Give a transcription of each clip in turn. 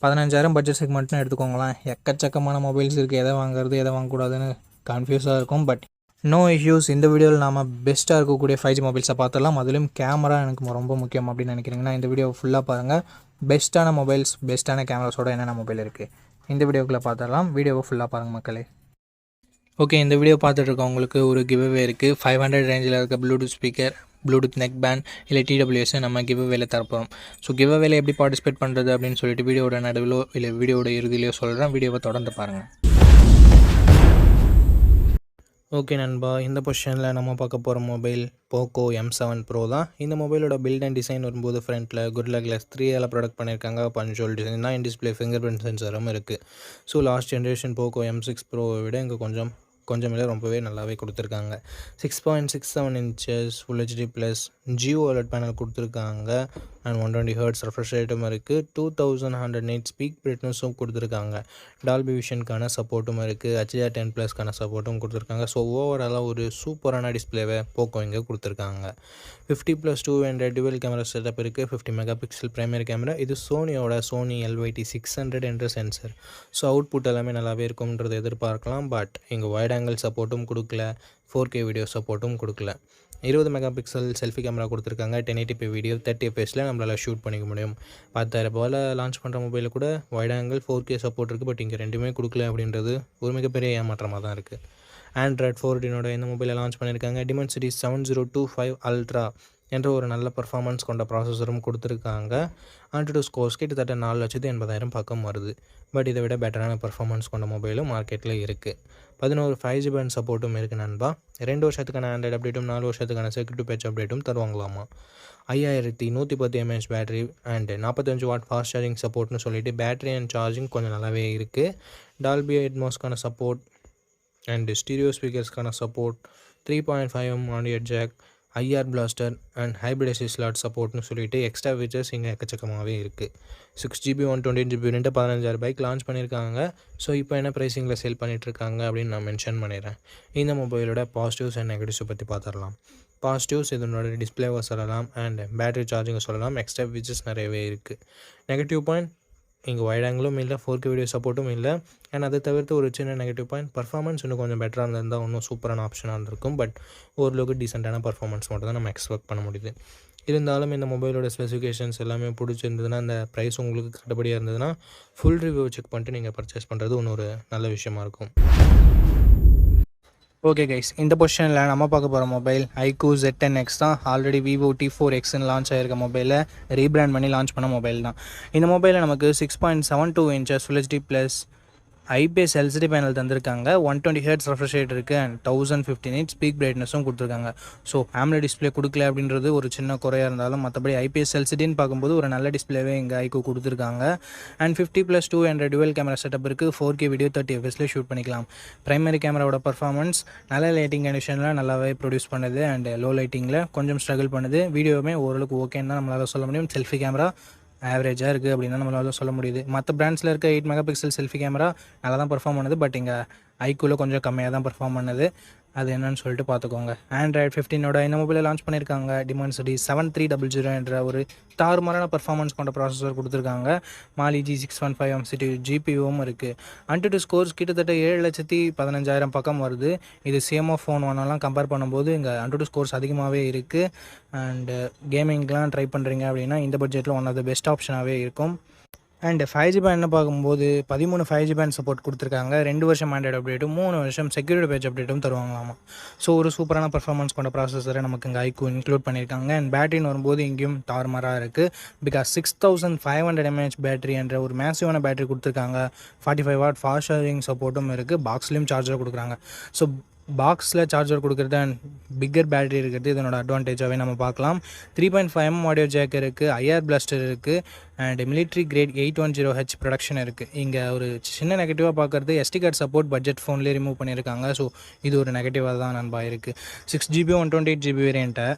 15,000 budget செக்மெண்ட்னு எடுத்துக்கோங்களேன். எக்கச்சக்கமான mobiles இருக்குது. எதை வாங்குறது எதை வாங்கக்கூடாதுன்னு கன்ஃபியூஸாக இருக்கும். But no issues. இந்த வீடியோவில் நாம் பெஸ்ட்டாக இருக்கக்கூடிய 5G மொபைல்ஸை பார்த்துடலாம். அதிலும் கேமரா எனக்கு ரொம்ப முக்கியம் அப்படின்னு நினைக்கிறீங்கன்னா இந்த வீடியோ ஃபுல்லாக பாருங்கள். பெஸ்ட்டான மொபைல்ஸ், பெஸ்ட்டான கேமராஸோட என்னென்ன மொபைல் இருக்குது இந்த வீடியோக்குள்ளே பார்த்துடலாம். வீடியோவை ஃபுல்லாக பாருங்கள் மக்களே. ஓகே, இந்த வீடியோ பார்த்துட்டு இருக்கவங்களுக்கு ஒரு கிவ்அவே இருக்குது. 500 ரேஞ்சில் இருக்க Bluetooth speaker, Bluetooth neck band இல்லை TWS நம்ம கிவ்அவேல தரப்போம். ஸோ கிவ்அவேல எப்படி பார்ட்டிசிபேட் பண்ணுறது அப்படின்னு சொல்லிட்டு வீடியோட நடுவிலோ இல்லை வீடியோட இறுதியிலையோ சொல்கிறேன். வீடியோவை தொடர்ந்து பாருங்கள். ஓகே நண்பா, இந்த பொசிஷனில் நம்ம பார்க்க போகிற மொபைல் போக்கோ M7 Pro தான். இந்த மொபைலோட பில்ட் அண்ட் டிசைன் வரும்போது ஃப்ரண்ட்டில் Gorilla Glass 3 ப்ரொடக்ட் பண்ணியிருக்காங்க. பஞ்சுவல் டிசைன் தான். இன் டிஸ்பிளே ஃபிங்கர் பிரிண்ட் சென்சரும் இருக்குது. So last generation Poco M6 Proவை விட இங்கே கொஞ்சம் இல்லை ரொம்பவே நல்லாவே கொடுத்துருக்காங்க. 6.67 inches full HD plus Jio OLED panel கொடுத்துருக்காங்க. அண்ட் 120 Hz ரெஃப்ரெஷ் ரேட்டும் இருக்குது. 2100 nits பீக் பிரைட்னஸும் கொடுத்துருக்காங்க. டால்பி விஷனுக்கான சப்போர்ட்டும் இருக்குது. HDR10+க்கான சப்போர்ட்டும் கொடுத்துருக்காங்க. ஸோ ஓவராலாக ஒரு சூப்பரான டிஸ்பிளேவை போக்கோ இங்கே கொடுத்துருக்காங்க. 50+2 என்ற டுவெல் கேமரா செட்டப் இருக்குது. 50 மெகாபிக்சல் பிரைமரி கேமரா. இது சோனியோட சோனி LYT600 என்ற சென்சர். ஸோ அவுட்புட் எல்லாமே நல்லாவே இருக்கும்ன்றது எதிர்பார்க்கலாம். பட் இங்கே வைட் ஆங்கிள் சப்போர்ட்டும் கொடுக்கல, 4K வீடியோ சப்போர்ட்டும் கொடுக்கல. 20 மெகாபிக்சல் செல்ஃபி கேமரா கொடுத்துருக்காங்க. 1080p வீடியோ 30 fps நம்மளால் ஷூட் பண்ணிக்க முடியும். 10,000 ரூபாயில் லான்ச் பண்ணுற மொபைலில் கூட வைட் ஆங்கிள் 4K சப்போர்ட் இருக்குது. பட் இங்கே ரெண்டுமே கொடுக்கல அப்படின்றது ஒரு மிகப்பெரிய ஏமாற்றமாக தான் இருக்குது. ஆண்ட்ராய்ட் 14 இந்த மொபைலை லான்ச் பண்ணியிருக்காங்க. Dimensity 7025 Ultra என்ற ஒரு நல்ல பர்ஃபார்மன்ஸ் கொண்ட ப்ராசஸரும் கொடுத்துருக்காங்க. AnTuTu ஸ்கோர்ஸ் கிட்டத்தட்ட 4,80,000 பக்கம் வருது. பட் இதை விட பெட்டரான பர்ஃபார்மன்ஸ் கொண்ட மொபைலும் மார்க்கெட்டில் இருக்குது. 11 5G பேண்ட் சப்போர்ட்டும் இருக்குது நண்பா. 2 வருஷத்துக்கான ஆண்ட்ராய்டு அப்டேட்டும் 4 வருஷத்துக்கான செக்யூரிட்டி பேட்ச் அப்டேட்டும் தருவாங்களாமா. 5110 mAh battery and 45 watt fast charging சப்போர்ட்னு சொல்லிட்டு பேட்டரி அண்ட் சார்ஜிங் கொஞ்சம் நல்லாவே இருக்குது. டால்பி அட்மாஸ்க்கான சப்போர்ட் அண்ட் ஸ்டீரியோ ஸ்பீக்கர்ஸ்க்கான support, 3.5mm audio jack, IR blaster and hybrid SD slot சப்போர்ட்னு சொல்லிட்டு எக்ஸ்ட்ரா ஃபீச்சர்ஸ் இங்கே எக்கச்சக்கமாகவே இருக்குது. 6GB 128GB ரெண்டு 15,000 ரூபாய்க்கு லான்ச் பண்ணியிருக்காங்க. ஸோ இப்போ என்ன ப்ரைஸிங்கில் சேல் பண்ணிகிட்ருக்காங்க அப்படின்னு நான் மென்ஷன் பண்ணிடுறேன். இந்த மொபைலோட பாசிட்டிவ்ஸ் அண்ட் நெகட்டிவ்ஸை பற்றி பார்த்துடலாம். பாசிட்டிவ்ஸ் இதனோட டிஸ்பிளேவை சொல்லலாம் அண்ட் பேட்டரி சார்ஜிங்கை சொல்லலாம். எக்ஸ்ட்ரா ஃபீச்சர்ஸ் நிறையவே இருக்குது. நெகட்டிவ் பாயிண்ட், இங்கே வைட் ஆங்கிளும் இல்லை, 4K வீடியோ சப்போர்ட்டும் இல்லை. அண்ட் அதை தவிர்த்து ஒரு சின்ன நெகட்டிவ் பாயிண்ட், பர்ஃபார்மன்ஸ் இன்னும் கொஞ்சம் பெட்டராக இருந்திருந்தால் இன்னும் சூப்பரான ஆப்ஷனாக இருந்திருக்கும். பட் ஓரளவுக்கு டீசெண்டான பர்ஃபார்மன்ஸ் மட்டும் தான் நம்ம எக்ஸ்பெக்ட் பண்ண முடியுது. இருந்தாலும் இந்த மொபைலோட ஸ்பெசிஃபிகேஷன்ஸ் எல்லாமே பிடிச்சிருந்ததுன்னா, அந்த ப்ரைஸ் உங்களுக்கு கட்டுப்படியாக இருந்ததுன்னா ஃபுல் ரிவ்யூ செக் பண்ணிட்டு நீங்கள் பர்ச்சேஸ் பண்ணுறது இன்னொரு நல்ல விஷயமா இருக்கும். ஓகே கைஸ், இந்த பொசிஷனில் நம்ம பார்க்க போகிற மொபைல் iQOO Z10X தான். ஆல்ரெடி விவோ T4Xன்னு லான்ச் ஆகிருக்க மொபைலை ரீபிராண்ட் பண்ணி லான்ச் பண்ண மொபைல் தான். இந்த மொபைலில் நமக்கு 6.72 inches full HD plus IPS LCD panel தந்திருக்காங்க. 120 Hz ரெஃப்ரெஷ் ரேட் இருக்குது அண்ட் 1050 nits பீக் பிரைட்னஸும் கொடுத்துருக்காங்க. ஸோ AMOLED டிஸ்பிளே கொடுக்கல அப்படின்றது ஒரு சின்ன குறையாக இருந்தாலும் மற்றபடி IPS LCDன்னு பார்க்கும்போது ஒரு நல்ல டிஸ்பிளேவே இங்கே iQOO கொடுத்துருக்காங்க. அண்ட் 50+2 என்ற டுவெல் கேமரா செட்டப் இருக்குது. 4K வீடியோ 30 fps ஷூட் பண்ணிக்கலாம். பிரைமரி கேமராவோட பர்ஃபார்மன்ஸ் நல்ல லைட்டிங் கண்டிஷனில் நல்லாவே ப்ரொடியூஸ் பண்ணுது அண்ட் லோ லைட்டிங்கில் கொஞ்சம் ஸ்ட்ரகிள் பண்ணுது. வீடியோவுமே ஓரளவுக்கு ஓகேன்னு தான் நம்மளால் சொல்ல முடியும். செல்ஃபி கேமரா ஆவரேஜாக இருக்குது அப்படின்னு தான் நம்மளால சொல்ல முடியுது. மற்ற பிராண்ட்ஸில் இருக்க 8 மெகாபிக்சல் செல்ஃபி கேமரா நல்லா தான் பர்ஃபார்ம் பண்ணுது. பட் இங்கே iQOOவில் கொஞ்சம் கம்மியாக தான் பர்ஃபார்ம் பண்ணுது. அது என்னன்னு சொல்லிட்டு பார்த்துக்கோங்க. ஆண்ட்ராய்ட் 15 இந்த மொபைலை லான்ச் பண்ணியிருக்காங்க. Dimensity 7300 என்ற ஒரு தாறுமாறான பர்ஃபார்மன்ஸ் கொண்ட ப்ராசஸர் கொடுத்துருக்காங்க. Mali G615 MCU GPUவும் இருக்குது. AnTuTu ஸ்கோர்ஸ் கிட்டத்தட்ட 7,15,000 பக்கம் வருது. இது CMO ஃபோன் ஒன்றெல்லாம் கம்பேர் பண்ணும்போது இங்கே AnTuTu ஸ்கோர்ஸ் அதிகமாகவே இருக்குது. அண்டு கேமிங்லாம் ட்ரை பண்ணுறீங்க அப்படின்னா இந்த பட்ஜெட்டில் ஒன் ஆஃப் த பெஸ்ட் ஆப்ஷனாகவே இருக்கும். அண்ட் 5G பேண்ட்னு பார்க்கும்போது 13 5G பேண்ட் சப்போர்ட் கொடுத்துருக்காங்க. 2 வருஷம் ஆண்ட்ராய்டு அப்டேட்டும் 3 வருஷம் செக்யூரிட்டி பேட்ச் அப்டேட்டும் தருவாங்களாமா. ஸோ ஒரு சூப்பரான பர்ஃபார்மன்ஸ் கொண்ட ப்ராசஸரை நமக்கு இங்கே iQOO இன்க்ளூட் பண்ணியிருக்காங்க. அண்ட் பேட்டரின்னு வரும்போது இங்கேயும் தாறுமாறாக இருக்குது. பிகாஸ் 6500 mAh பேட்டரி என்ற ஒரு மேசிவான பேட்டரி கொடுத்துருக்காங்க. 45 வாட் ஃபாஸ்ட் சார்ஜிங் சப்போர்ட்டும் இருக்குது. பாக்ஸ்லேயும் சார்ஜர் கொடுக்குறாங்க. ஸோ பாக்ஸில் சார்ஜர் கொடுக்குறது அண்ட் பிக்கர் பேட்டரி இருக்கிறது இதனோட அட்வான்டேஜாகவே நம்ம பார்க்கலாம். 3.5mm ஆடியோ ஜாக் இருக்குது. IR பிளாஸ்டர் இருக்குது and military great 810H production இருக்குது. இங்கே ஒரு சின்ன நெகட்டிவாக பார்க்குறது SD கார்டு சப்போர்ட் பட்ஜெட் ஃபோன்லேயே ரிமூவ் பண்ணியிருக்காங்க. ஸோ இது ஒரு நெகட்டிவாக தான் நண்பா இருக்குது. 6GB 128GB வேரியண்ட்டை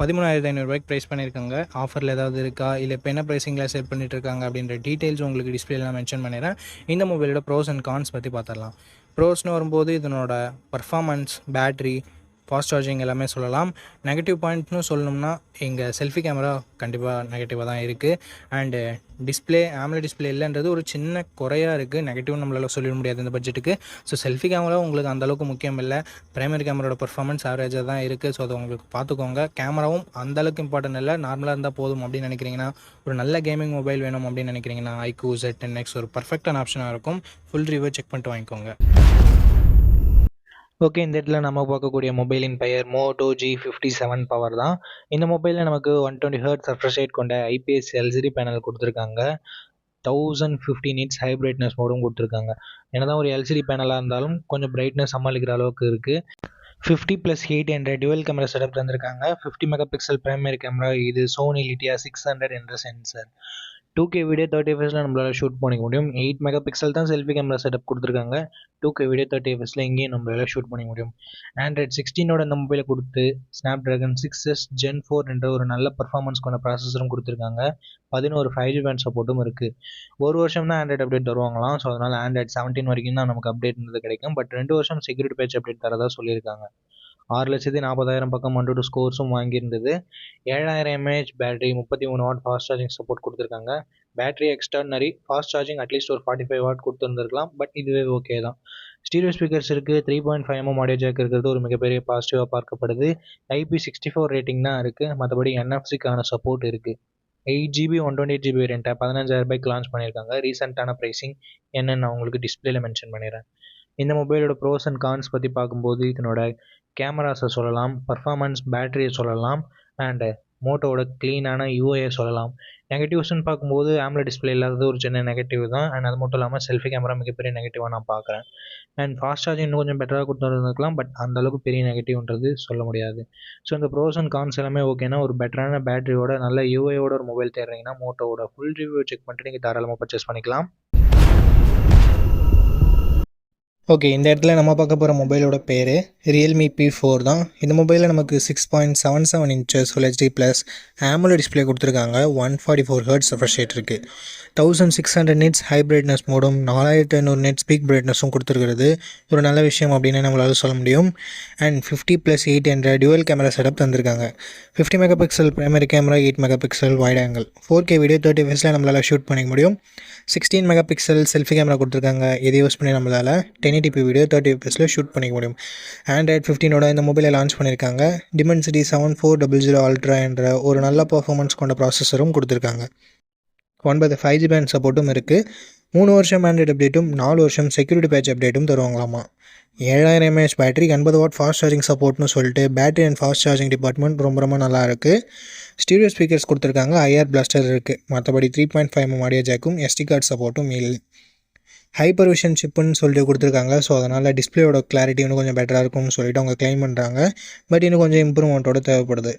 13,500 ரூபாய்க்கு ப்ரைஸ் பண்ணியிருக்காங்க. ஆஃபரில் ஏதாவது இருக்கா இல்லை இப்போ என்ன ப்ரைஸிங்கில் செல் பண்ணிட்டுருக்காங்க அப்படின்ற டீட்டெயில்ஸ் உங்களுக்கு டிஸ்பிளேலாம் மென்ஷன் பண்ணிடுறேன். இந்த மொபைலோட ப்ரோஸ் அண்ட் கான்ஸ் பற்றி பார்த்துடலாம். ப்ரோஸ்னு வரும்போது இதனோட பர்ஃபார்மன்ஸ், பேட்ரி, ஃபாஸ்ட் சார்ஜிங் எல்லாமே சொல்லலாம். நெகட்டிவ் பாயிண்ட்னு சொல்லணும்னா இங்கே செல்ஃபி கேமரா கண்டிப்பாக நெகட்டிவாக தான் இருக்குது. அண்டு டிஸ்பிளே AMOLED டிஸ்பிளே இல்லைன்றது ஒரு சின்ன குறையாக இருக்குது. நெகட்டிவ்னு நம்மளால் சொல்லிட முடியாது இந்த பட்ஜெட்டுக்கு. ஸோ செல்ஃபி கேமரா உங்களுக்கு அந்தளவுக்கு முக்கியம் இல்லை. பிரைமரி கேமராவோட பர்ஃபார்மன்ஸ் ஆவரேஜாக தான் இருக்குது. ஸோ அதை உங்களுக்கு பார்த்துக்கோங்க. கேமராவும் அந்தளவுக்கு இம்பார்ட்டன்ட் இல்லை, நார்மலாக இருந்தால் போதும் அப்படின்னு நினைக்கிறீங்கன்னா, ஒரு நல்ல கேமிங் மொபைல் வேணும் அப்படின்னு நினைக்கிறீங்கன்னா iQOO Z10X ஒரு பர்ஃபெக்டான ஆப்ஷனாக இருக்கும். ஃபுல் ரிவ்யூ செக் பண்ணிட்டு வாங்கிக்கோங்க. ஓகே, இந்த இடத்துல நம்ம பார்க்கக்கூடிய மொபைலின் பெயர் Moto G57 பவர் தான். இந்த மொபைலில் நமக்கு 120 ஹெர்ட்ஸ் ரெஃப்ரெஷ் ரேட் கொண்ட IPS LCD பேனல் கொடுத்துருக்காங்க. 1050 nits ஹை பிரைட்னஸ் மோடும் கொடுத்துருக்காங்க. என்னதான் ஒரு LCD பேனலாக இருந்தாலும் கொஞ்சம் பிரைட்னஸ் சமாளிக்கிற அளவுக்கு இருக்குது. 50+8 என்ற டுவல் கேமரா செட்டப் தந்திருக்காங்க. 50 மெகா பிக்சல் பிரைமரி கேமரா, இது சோனி லிட்டியா 600 என்ற சென்சர். 2K வீடியோ 30 fps நம்மளால் ஷூட் பண்ணிக்க முடியும். 8 மெகா பிக்சல் தான் செல்ஃபி கேமரா செட்டப் கொடுத்துருக்காங்க. 2K வீடியோ 30 fps இங்கேயும் நம்மளால் ஷூட் பண்ணிக்க முடியும். Android 16 இந்த மொபைலை கொடுத்து Snapdragon 6s Gen 4 என்ற ஒரு நல்ல பர்ஃபார்மன்ஸ் கொண்ட ப்ராசஸரும் கொடுத்துருக்காங்க. 11 5G பேண்ட் சப்போர்ட்டும் இருக்குது. ஒரு வருஷம் தான் ஆண்ட்ராய்டு அப்டேட் தருவாங்களாம். ஸோ அதனால் Android 17 வரைக்கும் தான் நமக்கு அப்டேட் இருந்தது கிடைக்கும். பட் 2 வருஷம் செக்யூரிட்டி பேட்ச் அப்டேட் தரதா சொல்லியிருக்காங்க. 6,40,000 பக்கம் Antutu ஸ்கோர்ஸும் வாங்கியிருந்தது. 7000 mAh battery, 33 what fast charging support கொடுத்துருக்காங்க. பேட்டரி எக்ஸ்டர்னரி ஃபாஸ்ட் சார்ஜிங் அட்லீஸ்ட் ஒரு 45 வாட் கொடுத்துருந்துருக்கலாம். பட் இதுவே ஓகே தான். ஸ்டீரியோ ஸ்பீக்கர்ஸ் இருக்குது. 3.5mm ஆடியோ ஜாக் இருக்கிறது ஒரு மிகப்பெரிய பாசிட்டிவாக பார்க்கப்படுது. IP64 ரேட்டிங் தான் இருக்குது. மற்றபடி NFC-க்கான சப்போர்ட் இருக்குது. 8GB 128GB வேரியண்ட்டை 15,000 லான்ச் பண்ணியிருக்காங்க. ரீசெண்டான ப்ரைஸிங் என்னென்னு நான் உங்களுக்கு டிஸ்பிளேல மென்ஷன் பண்ணிடுறேன். இந்த மொபைலோட ப்ரோஸ் அண்ட் கான்ஸ் பற்றி பார்க்கும்போது இதனோட கேமராஸை சொல்லலாம், பர்ஃபார்மன்ஸ், பேட்டரியை சொல்லலாம், அண்டு மோட்டோவோட க்ளீனான யூஐயை சொல்லலாம். நெகட்டிவ்ஸ்ன்னு பார்க்கும்போது AMOLED டிஸ்பிளே இல்லாதது ஒரு சின்ன நெகட்டிவ் தான். அண்ட் அது மட்டும் இல்லாமல் செல்ஃபி கேமரா மிகப்பெரிய நெகட்டிவாக நான் பார்க்குறேன். அண்ட் ஃபாஸ்ட் சார்ஜிங் இன்னும் கொஞ்சம் பெட்டராக கொடுத்துருந்துருக்கலாம். பட் அந்தளவுக்கு பெரிய நெகட்டிவ்ன்றது சொல்ல முடியாது. ஸோ இந்த ப்ரோஸ் அண்ட் கான்ஸ் எல்லாமே ஓகேனா, ஒரு பெட்டரான பேட்டரியோட நல்ல யூஐயோட ஒரு மொபைல் தேடுறீங்கன்னா மோட்டோவோட ஃபுல் ரிவ்யூ செக் பண்ணிட்டு நீங்கள் தாராளமாக பர்ச்சேஸ் பண்ணிக்கலாம். ஓகே, இந்த இடத்துல நம்ம பார்க்க போகிற மொபைலோட பேர் Realme P4 தான். இந்த மொபைலில் நமக்கு 6.77 inches Full HD plus AMOLED display கொடுத்துருக்காங்க. 144 ஹெர்ட்ஸ் ரெஃப்ரெஷ் ரேட் இருக்குது. 1600 nits ஹை பிரைட்னஸ் மோடும் 4500 nits பீக் பிரைட்னஸும் கொடுத்துருக்கிறது ஒரு நல்ல விஷயம் அப்படின்னு நம்மளால் சொல்ல முடியும். அண்ட் 50+8 என்ற டுவல் கேமரா செட்டப் தந்திருக்காங்க. 50 mega pixel primary camera, 8 mega pixel wide angle, 4K video 30 fps நம்மளால் ஷூட் பண்ணிக்க முடியும். 16 மெகா பிக்சல் செல்ஃபி கேமரா கொடுத்துருக்காங்க. இதை யூஸ் பண்ணி நம்மளால் 1080p வீடியோ 30 fps ஷூட் பண்ணிக்க முடியும். Android 15 இந்த மொபைலை லான்ச் பண்ணியிருக்காங்க. Dimensity 7400 Ultra என்ற ஒரு நல்ல பர்ஃபார்மன்ஸ் கொண்ட ப்ராசஸரும் கொடுத்துருக்காங்க. 9 5G பேண்ட் சப்போர்ட்டும் இருக்குது. 3 வருஷம் ஆண்ட்ராய்டு அப்டேட்டும் 4 வருஷம் செக்யூரிட்டி பேட்ச் அப்டேட்டும் தருவாங்களாமா. 7000 mAh battery, 80 watt fast charging சப்போர்ட்னு சொல்லிட்டு battery and fast charging department ரொம்ப நல்லா இருக்குது. ஸ்டீரியோ ஸ்பீக்கர்ஸ் கொடுத்துருக்காங்க. IR பிளாஸ்டர் இருக்குது. மற்றபடி 3.5mm ஆடியோ ஜாக்கும் SD கார்டு சப்போர்ட்டும் இல்லை. ஹைப்பர் விஷன் சிப்புன்னு சொல்லிட்டு கொடுத்துருக்காங்க. ஸோ அதனால் டிஸ்பிளேயோட கிளாரிட்டி இன்னும் கொஞ்சம் பெட்டராக இருக்கும்னு சொல்லிட்டு அவங்க கிளைம் பண்ணுறாங்க. பட் இன்னும் கொஞ்சம் இம்ப்ரூவ்மெண்ட்டோட தேவைப்படுது.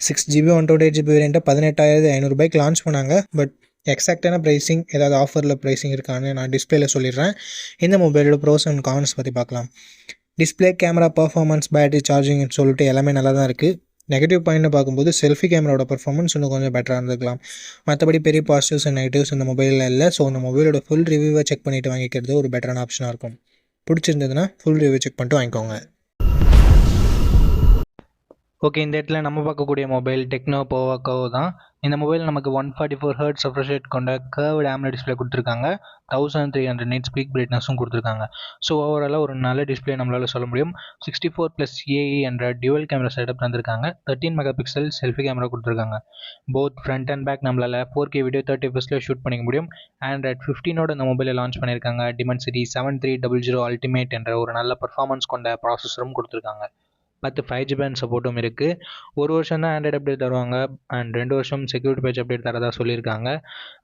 6GB 128GB வேரியண்ட்டை 18,500 லான்ச் பண்ணாங்க. பட் எக்ஸாக்டான ப்ரைஸிங், ஏதாவது ஆஃபரில் ப்ரைஸிங் இருக்கான்னு நான் டிஸ்பிளேல சொல்லிடுறேன். இந்த மொபைலோட ப்ரோஸ் அண்ட் கான்ஸ் பற்றி பார்க்கலாம். டிஸ்பிளே, கேமரா, பர்ஃபார்மன்ஸ், பேட்டரி, சார்ஜிங்னு சொல்லிட்டு எல்லாமே நல்லா தான் இருக்குது. நெகட்டிவ் பாயிண்ட்னு பார்க்கும்போது செல்ஃபி கேமராவோட பர்ஃபார்மன்ஸ் இன்னும் கொஞ்சம் பெட்டராக இருந்துக்கலாம். மற்றபடி பெரிய பாசிட்டிவ்ஸ் அண்ட் நெகட்டிவ்ஸ் இந்த மொபைலில் இல்லை. ஸோ இந்த மொபைலோட ஃபுல் ரிவ்யூவை செக் பண்ணிவிட்டு வாங்கிக்கிறது ஒரு பெட்டரான ஆப்ஷனாக இருக்கும். பிடிச்சிருந்ததுன்னா ஃபுல் ரிவ்யூ செக் பண்ணிட்டு வாங்கிக்கோங்க. ஓகே, இந்த இடத்துல நம்ம பார்க்கக்கூடிய மொபைல் டெக்னோ போவோ தான். இந்த மொபைல் நமக்கு 144 ஹெர்ட்ஸ் ரெஃப்ரெஷ் ரேட் கொண்ட கர்வ்டு AMOLED டிஸ்பிளே கொடுத்துருக்காங்க. 1300 nits பீக் பிரைட்னஸும் கொடுத்துருக்காங்க. ஸோ ஓவராலாக ஒரு நல்ல டிஸ்பிளே நம்மளால் சொல்ல முடியும். 64+AE என்ற டியூவல் கேமரா செட்டப் தந்திருக்காங்க. 13 மெகா பிக்சல் செல்ஃபி கேமரா கொடுத்துருக்காங்க. போத் ஃப்ரண்ட் அண்ட் பேக் நம்மளால் 4K வீடியோ 30 fps ஷூட் பண்ணிக்க முடியும். Android 15 இந்த மொபைலை லான்ச் பண்ணியிருக்காங்க. Dimensity 7300 Ultimate என்ற ஒரு நல்ல பர்ஃபார்மன்ஸ் கொண்ட ப்ராசஸரும் கொடுத்துருக்காங்க. 10 5G பேண்ட் சப்போர்ட்டும் இருக்குது. ஒரு வருஷம் தான் ஆண்ட்ராய்டு அப்டேட் தருவாங்க. அண்ட் 2 வருஷம் செக்யூரிட்டி பேட்ச் அப்டேட் தரதா சொல்லியிருக்காங்க.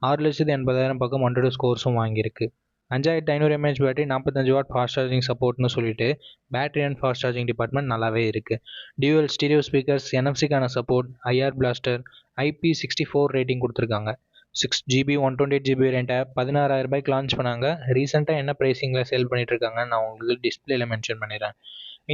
6,80,000 பக்கம் Antutu ஸ்கோர்ஸும் வாங்கியிருக்கு. 5500 mAh battery, 45 watt fast charging சப்போர்ட்னு சொல்லிட்டு battery and fast charging department நல்லாவே இருக்குது. டியூவல் ஸ்டீரியோ ஸ்பீக்கர்ஸ், NFC-க்கான சப்போர்ட், IR பிளாஸ்டர், IP64 ரேட்டிங் கொடுத்துருக்காங்க. 6GB 128GB வேரியண்ட்டை 16,000 லான்ச் பண்ணாங்க. ரீசெண்டாக என்ன ப்ரைஸிங்கில் சேல் பண்ணிட்டு இருக்காங்கன்னு நான் உங்களுக்கு டிஸ்பிளேல மென்ஷன் பண்ணிடுறேன்.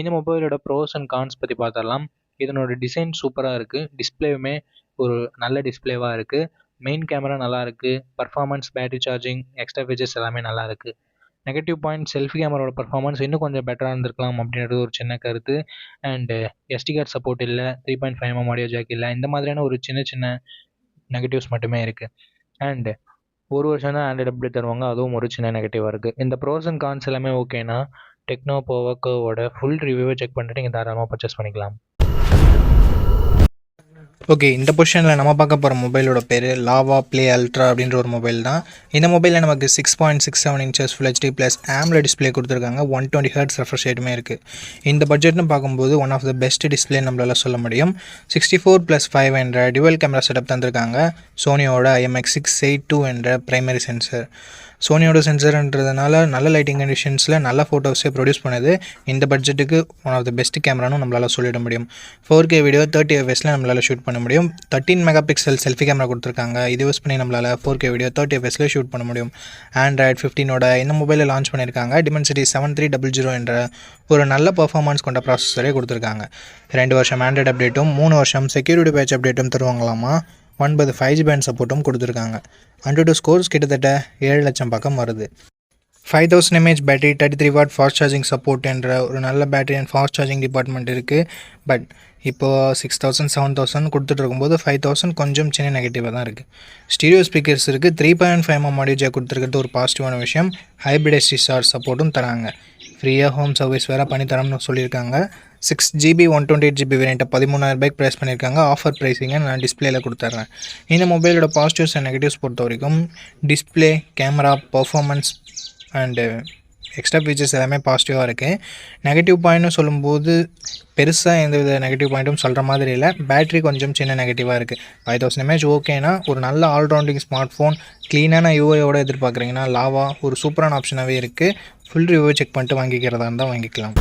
இந்த மொபைலோட ப்ரோஸ் அண்ட் கான்ஸ் பற்றி பார்த்தரலாம். இதனோட டிசைன் சூப்பராக இருக்குது. டிஸ்பிளேவுமே ஒரு நல்ல டிஸ்பிளேவாக இருக்குது. மெயின் கேமரா நல்லா இருக்குது. Performance, battery charging, extra features எல்லாமே நல்லா இருக்குது. நெகட்டிவ் பாயிண்ட் செல்ஃபி கேமராவோட பர்ஃபார்மன்ஸ் இன்னும் கொஞ்சம் பெட்டராக இருந்திருக்கலாம் அப்படின்றது ஒரு சின்ன கருத்து. அண்டு எஸ்டி கார்டு சப்போர்ட் இல்லை, 3.5mm ஆடியோ ஜாக் இல்லை, இந்த மாதிரியான ஒரு சின்ன சின்ன நெகட்டிவ்ஸ் மட்டுமே இருக்குது. அண்டு ஒரு வருஷம் தான் ஆண்ட்ராய்டு அப்டேட் தருவாங்க, அதுவும் ஒரு சின்ன நெகட்டிவாக இருக்குது. இந்த ப்ரோஸ் அண்ட் கான்ஸ் எல்லாமே ஓகேனா டெக்னோ போவோட ஃபுல் ரிவ்யூவை செக் பண்ணிட்டு நீங்கள் தாராளமாக பர்ச்சேஸ் பண்ணிக்கலாம். ஓகே, இந்த பொசிஷனில் நம்ம பார்க்க போகிற மொபைலோட பேர் லாவா ப்ளே அல்ட்ரா அப்படின்ற ஒரு மொபைல் தான். இந்த மொபைலில் நமக்கு 6.67 inches full HD plus AMOLED display கொடுத்துருக்காங்க. 120 Hz ரெஃப்ரெஷ் ரேட்டுமே இருக்குது. இந்த பட்ஜெட்னு பார்க்கும்போது one of the best display நம்மளால் சொல்ல முடியும். 64+5 என்ற டுவல் கேமரா செட்டப் தந்திருக்காங்க. சோனியோட IMX682 என்ற பிரைமரி சென்சர். சோனியோட சென்சர்ன்றதுனால நல்ல லைட்டிங் கண்டிஷன்ஸில் நல்ல ஃபோட்டோஸே ப்ரொடியூஸ் பண்ணுது. இந்த பட்ஜெட்டுக்கு ஒன் ஆஃப் த பெஸ்ட் கேமரானும் நம்மளால் சொல்லிட முடியும். 4K வீடியோ 30 fps நம்மளால் ஷூட் பண்ண முடியும். 13 மெகாபிக்சல் செல்ஃபி கேமரா கொடுத்துருக்காங்க. இது யூஸ் பண்ணி நம்மளால் 4K வீடியோ 30 fps ஷூட் பண்ண முடியும். ஆண்ட்ராய்டு 15ஓட இந்த மொபைலில் லான்ச் பண்ணியிருக்காங்க. Dimensity 7300 என்ற ஒரு நல்ல பர்ஃபார்மன்ஸ் கொண்ட ப்ராசஸரே கொடுத்துருக்காங்க. 2 வருஷம் ஆண்ட்ராய்டு அப்டேட்டும் 3 வருஷம் செக்யூரிட்டி பேட்ச் அப்டேட்டும் தருவாங்களாமா. 9 5G பேண்ட் சப்போர்ட்டும் கொடுத்துருக்காங்க. AnTuTu ஸ்கோர்ஸ் கிட்டத்தட்ட 7 லட்சம் பக்கம் வருது. 5000 mAh battery, 33 what fast charging support என்ற ஒரு நல்ல battery and fast charging department இருக்குது. பட் இப்போது 6000 7000 கொடுத்துட்டு இருக்கும்போது 5000 கொஞ்சம் சின்ன நெகட்டிவாக தான் இருக்குது. ஸ்டீரியோ ஸ்பீக்கர்ஸ் இருக்குது. 3.5mm ஆடியோ ஜாக் கொடுத்துருக்கிறது ஒரு பாசிட்டிவான விஷயம். ஹைப்ரிட் SD சார்ஜ் சப்போர்ட்டும் தராங்க. ஃப்ரீயாக ஹோம் சர்வீஸ் வேறு பண்ணித்தரோம்னு சொல்லியிருக்காங்க. 6GB 128GB வேரியண்ட்டை 13,000 ரூபாய்க்கு ப்ரைஸ் பண்ணியிருக்காங்க. ஆஃபர் ப்ரைஸிங்கை நான் டிஸ்பிளேயில் கொடுத்துட்றேன். இந்த மொபைலோட பாசிட்டிவ்ஸ் அண்ட் நெகட்டிவ்ஸ் பொறுத்த வரைக்கும் display, camera, performance and extra features எல்லாமே பாசிட்டிவாக இருக்குது. நெகட்டிவ் பாயிண்ட்னு சொல்லும்போது பெருசாக எந்தவித நெகட்டிவ் பாயிண்ட்டும் சொல்கிற மாதிரி இல்லை. பேட்டரி கொஞ்சம் சின்ன நெகட்டிவாக இருக்குது. 5000 mAh ஓகேனா ஒரு நல்ல ஆல்ரவுண்டிங் ஸ்மார்ட் ஃபோன் க்ளீனான யூஐயோட எதிர்பார்க்குறீங்கன்னா லாவா ஒரு சூப்பரான ஆப்ஷனாகவே இருக்குது. ஃபுல் ரிவ்யூ செக் பண்ணிட்டு வாங்கிக்கிறதா இருந்தால் வாங்கிக்கலாம்.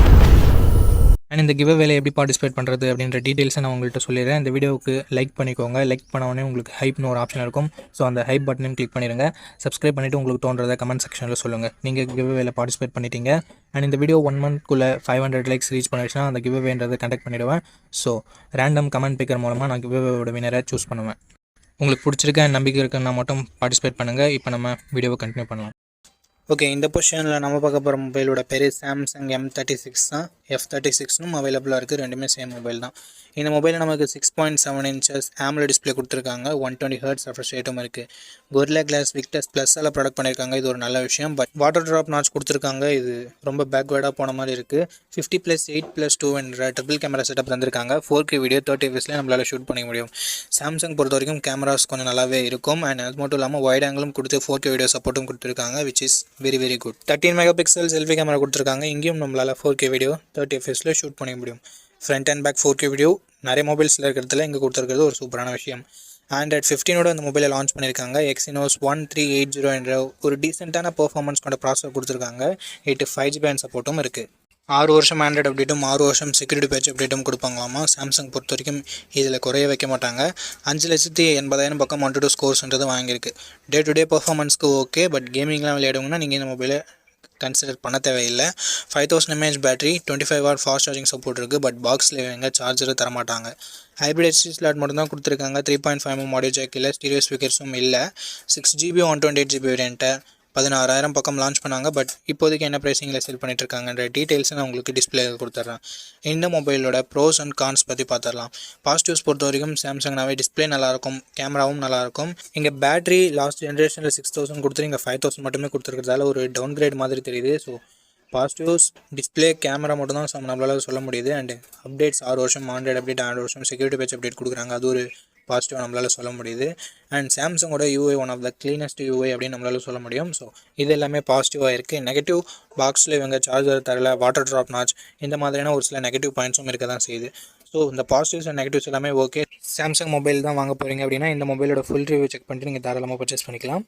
அண்ட் இந்த கிவ் அவேல எப்படி பார்ட்டிசிபேட் பண்ணுறது அப்படின்ற டீட்டெயில்ஸை நான் உங்கள்கிட்ட சொல்லிடுறேன். இந்த வீடியோவுக்கு லைக் பண்ணிக்கோங்க. லைக் பண்ண உங்களுக்கு ஹைப்னு ஒரு ஆப்ஷன் இருக்கும். ஸோ அந்த ஹைப் பட்டனையும் கிளிக் பண்ணிடுங்க. சப்ஸ்கிரைப் பண்ணிவிட்டு உங்களுக்கு தோன்றதை கமெண்ட் செக்ஷனில் சொல்லுங்கள். நீங்கள் கிவ் அவேல பார்ட்டிசிபேட் பண்ணிட்டீங்க. அண்ட் இந்த வீடியோ 1 மந்த்க்குள்ளே 500 லைக்ஸ் ரீச் பண்ணிடுச்சுன்னா அந்த கிவ் அவேன்றதை கண்டக்ட் பண்ணிவிடுவேன். ஸோ ரேண்டம் கமெண்ட் பிக்கர் மூலமாக நான் கிவ் அவேவோட வினரை சூஸ் பண்ணுவேன். உங்களுக்கு பிடிச்சிருக்க நம்பிக்கை இருக்குன்னா மட்டும் பார்ட்டிசிபேட் பண்ணுங்கள். இப்போ நம்ம வீடியோவை கண்டினியூ பண்ணலாம். ஓகே, இந்த பொசிஷனில் நம்ம பார்க்க போகிற மொபைலோட பேர் சாம்சங் M36 தான். F36னும் அவைலபிளாக இருக்குது. ரெண்டுமே சேம் மொபைல் தான். இந்த மொபைலில் நமக்கு 6.7 இன்ச்சஸ் AMOLED டிஸ்பிளே கொடுத்துருக்காங்க. 120 Hz ரெஃப்ரெஷ் ரேட்டும் இருக்குது. Gorilla Glass Victus ப்ளஸ்ஸால் ப்ராடக்ட் பண்ணியிருக்காங்க. இது ஒரு நல்ல விஷயம். பட் வாட்டர் ட்ராப் நாட்ச் கொடுத்துருக்காங்க. இது ரொம்ப பேக்வேர்டாக போன மாதிரி இருக்குது. 50+8+2 என்ற ட்ரிபிள் கேமரா செட்டப் தந்திருக்காங்க. 4K வீடியோ 30 fps நம்மளால் ஷூட் பண்ண முடியும். சாம்சங் பொறுத்த வரைக்கும் கேமராஸ் கொஞ்சம் நல்லாவே இருக்கும். அண்ட் அது மட்டும் இல்லாமல் வைட் ஆங்கிளும் கொடுத்து 4K வீடியோ சப்போர்ட்டும் கொடுத்துருக்காங்க, which is very good. 13 megapixel selfie camera கொடுத்துருக்காங்க. இங்கேயும் நம்மளால் 4K வீடியோ 30 fps ஷூட் பண்ண முடியும். Front and back 4K video நிறைய மொபைல்ஸில் இருக்கிறதுல இங்கே கொடுத்துருக்கிறது ஒரு சூப்பரான விஷயம். ஆண்ட்ராய்டு 15ஓட இந்த மொபைலை லான்ச் பண்ணியிருக்காங்க. Exynos 1380 என்ற ஒரு டீசெண்டான பர்ஃபார்மன்ஸ் கொண்ட ப்ராசஸர் கொடுத்துருக்காங்க. 5G பேண்ட் சப்போர்ட்டும் இருக்குது. 6 வருஷம் ஆண்ட்ராய்டு அப்டேட்டும் 6 வருஷம் செக்யூரிட்டி பேட்ச் அப்டேட்டும் கொடுப்பாங்களாமா. சாம்சங் பொறுத்த வரைக்கும் இதில் குறைய வைக்க மாட்டாங்க. 5,80,000 பக்கம் AnTuTu ஸ்கோர்ஸ்ன்றது வாங்கியிருக்கு. டே டு டே பர்ஃபார்மன்ஸ்க்கு ஓகே. பட் கேமிங்லாம் விளையாடுங்கன்னா நீங்கள் இந்த மொபைலை கன்சிடர் பண்ண தேவையில்லை. 5000 mAh battery, 25 watt fast charging support இருக்குது. பட் பாக்ஸில் எங்கே சார்ஜரை தரமாட்டாங்க. ஹைப்ரிட் SD ஸ்லாட் மட்டும் தான் கொடுத்துருக்காங்க. 3.5mm ஆடியோ ஜாக் இல்லை. ஸ்டீரியோ ஸ்பீக்கர்ஸும் இல்லை. 6GB 128GB வேரியண்ட்டை 16,000 பக்கம் லான்ச் பண்ணாங்க. பட் இப்போதைக்கு என்ன ப்ரைஸிங்கில் செல் பண்ணிட்டுருக்காங்கன்ற டீட்டெயில்ஸை நான் உங்களுக்கு டிஸ்பிளே கொடுத்துட்றேன். இந்த மொபைலோட ப்ரோஸ் அண்ட் கான்ஸ் பற்றி பார்த்துடலாம். பாசிட்டிவ்ஸ் பொறுத்த வரைக்கும் சாம்சங்னாவே டிஸ்பிளே நல்லாயிருக்கும், கேமராவும் நல்லாயிருக்கும். இங்கே பேட்டரி லாஸ்ட் ஜென்ரேஷனில் 6000 கொடுத்துட்டு இங்கே 5000 மட்டுமே கொடுத்துருக்கிறதால ஒரு டவுன் கிரேட் மாதிரி தெரியுது. ஸோ பாசிட்டிவ்ஸ் டிஸ்பிளே, கேமரா மட்டும் தான் நம்மளால் சொல்ல முடியுது. அண்டு அப்டேட்ஸ் 6 வருஷம் ஆண்ட்ராய்டு அப்டேட், 6 வருஷம் செக்யூரிட்டி பேட்ச் அப்டேட் கொடுக்குறாங்க. அது ஒரு பாசிட்டிவாக நம்மளால் சொல்ல முடியுது. அண்ட் சாம்சங்கோட UI one of the cleanest UI அப்படின்னு நம்மளால் சொல்ல முடியும். ஸோ இது எல்லாமே பாசிட்டிவாக இருக்குது. நெகட்டிவ் பாக்ஸில் இவங்க சார்ஜர் தரல, வாட்டர் ட்ராப் நாட்ச், இந்த மாதிரியான ஒரு சில நெகட்டிவ் பாயிண்ட்ஸும் இருக்க தான் செய்யுது. ஸோ இந்த பாசிட்டிவ்ஸ் அண்ட் நெகட்டிவ்ஸ் எல்லாமே ஓகே. சாம்சங் மொபைல் தான் வாங்க போகிறீங்க அப்படின்னா இந்த மொபைலோட ஃபுல் ரிவ்யூ செக் பண்ணிட்டு நீங்கள் தாராளமாக பர்ச்சேஸ் பண்ணிக்கலாம்.